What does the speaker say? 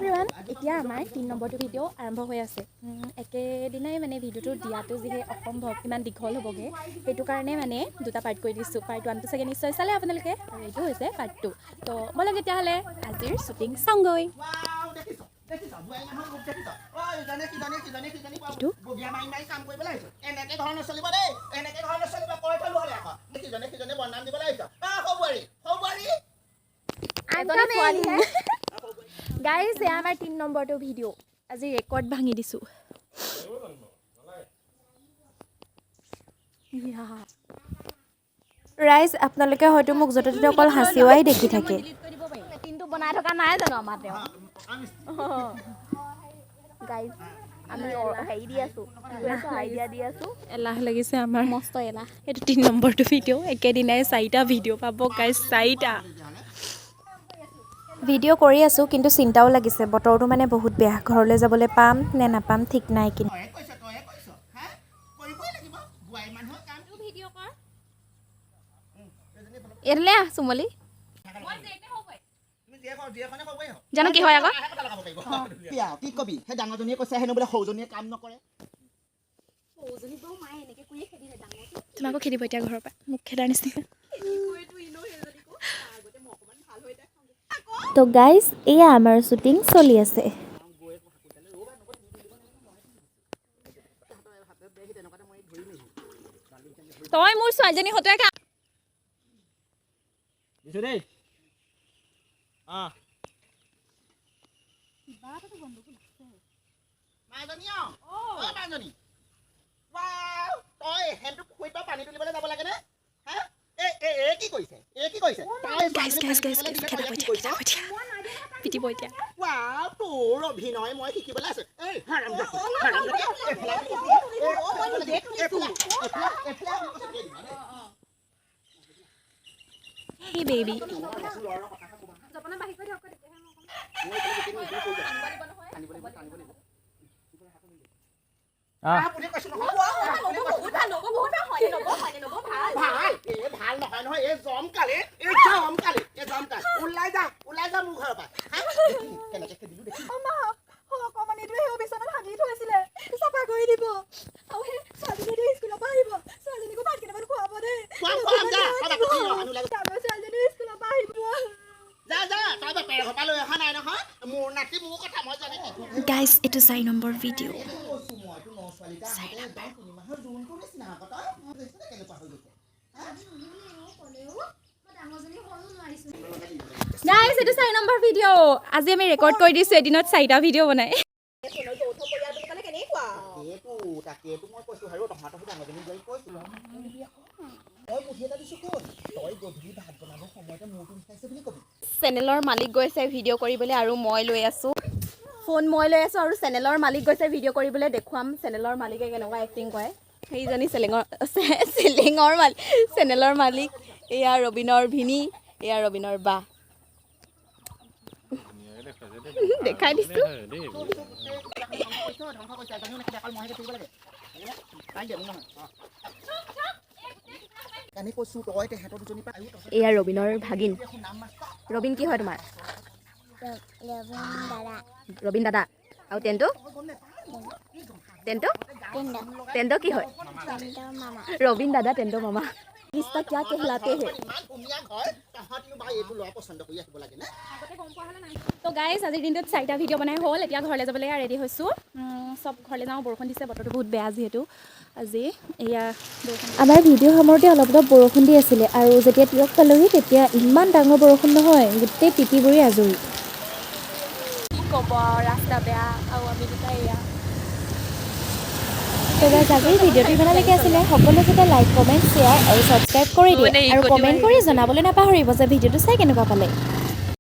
Everyone এতিয়া আমাৰ 3 নম্বৰটো ভিডিঅ' আৰম্ভ হৈ আছে একেদিনাই মানে ভিডিঅ'টো দিয়াটো যিহে অসম্ভৱ ইমান দীঘল হ'বগে সেইটো কাৰণে মানে দুটা পাৰ্ট কৰি দিছোঁ পাৰ্ট 1টো চাগে নিশ্চয় চালে আপোনালোকে আৰু এইটো হৈছে পাৰ্ট 2 তো ব'লক তেতিয়াহ'লে আজিৰ শ্বুটিং চাওঁগৈ গাইজ এয়া আমাৰ 3 নম্বৰটো ভিডিঅ' আজি ৰেকৰ্ড ভাঙি দিছোঁ ৰাইজ আপোনালোকে হয়তো মোক য'তে ত'তে অকল হাঁচিৱাই দেখি থাকে কিন্তু বনাই থকা নাই জানো আমাৰ তেওঁ গাইজ আমি হেৰি দি আছোঁ আইডিয়া দি আছোঁ এলাহ লাগিছে আমাৰ মস্ত এলাহ এইটো 3 নম্বৰটো ভিডিঅ' একেদিনাই 4টা ভিডিঅ' পাব গাইজ 4টা ভিডিঅ' কৰি আছোঁ কিন্তু চিন্তাও লাগিছে বতৰটো মানে বহুত বেয়া ঘৰলৈ যাবলৈ পাম নে নাপাম ঠিক নাই কিন্তু এৰিলে চুমলি জানো কি হয় আকৌ কি কবি সেই ডাঙৰজনীয়ে কৈছে হেনো বোলে সৰুজনীয়ে কাম নকৰে তোমাকো খেদিব এতিয়া ঘৰৰ পৰা মোক খেদাৰ নিচিনা তো গাইজ এয়া আমাৰ শ্বুটিং চলি আছে তই মোৰ ছোৱালীজনী হতুৱাই কাম দিছো দেই পানী তুলিবলৈ যাব লাগে নে কি কৰিছে পিটিব এতিয়া তোৰ অভিনয় মই শিকিবলৈ আছে Hey baby. Guys, itu 4 number video. Guys, itu 4 number video. আজি আমি ৰেকৰ্ড কৰি দিছো এদিনত 4টা ভিডিঅ' বনাই। চেনেলৰ মালিক গৈছে ভিডিঅ' কৰিবলৈ আৰু মই লৈ আছো ফোন মই লৈ আছো আৰু চেনেলৰ মালিক গৈছে ভিডিঅ' কৰিবলৈ দেখুৱাম চেনেলৰ মালিকে কেনেকুৱা এক্টিং কৰে সেইজনী চেনেলৰ মালিক এয়া ৰবিনৰ ভিনি এয়া ৰবিনৰ বা দেখাই দিছো এয়া ৰবিনৰ ভাগিন ৰবিন কি হয় তোমাৰ ৰবিন দাদা আৰু টেন্টো কি হয় ৰবিন দাদা টেন্টো মামা रिश्ता क्या कहलाते हैं তো গাইজ আজিৰ দিনটোত 4টা ভিডিঅ' বনাই হ'ল এতিয়া ঘৰলৈ যাবলৈ ৰেডি হৈছোঁ চব ঘৰলৈ যাওঁ বৰষুণ দিছে বতৰটো বহুত বেয়া যিহেতু আজি এয়া আমাৰ ভিডিঅ' সময়তে অলপ বৰষুণ দি আছিলে আৰু যেতিয়া তিয়ক পালোহি তেতিয়া ইমান ডাঙৰ বৰষুণ নহয় গোটেই তিতিবুৰি আজৰি কি ক'ব ৰাস্তা বেয়া আৰু আমি দুটা এয়া তো গাইজ আজিৰ ভিডিঅ'টো ইমানলৈকে আছিলে সকলোৱে যাতে লাইক কমেণ্ট শ্বেয়াৰ আৰু ছাবস্ক্ৰাইব কৰি দিয়ে আৰু কমেণ্ট কৰি জনাবলৈ নাপাহৰিব যে ভিডিঅ'টো চাই কেনেকুৱা পালে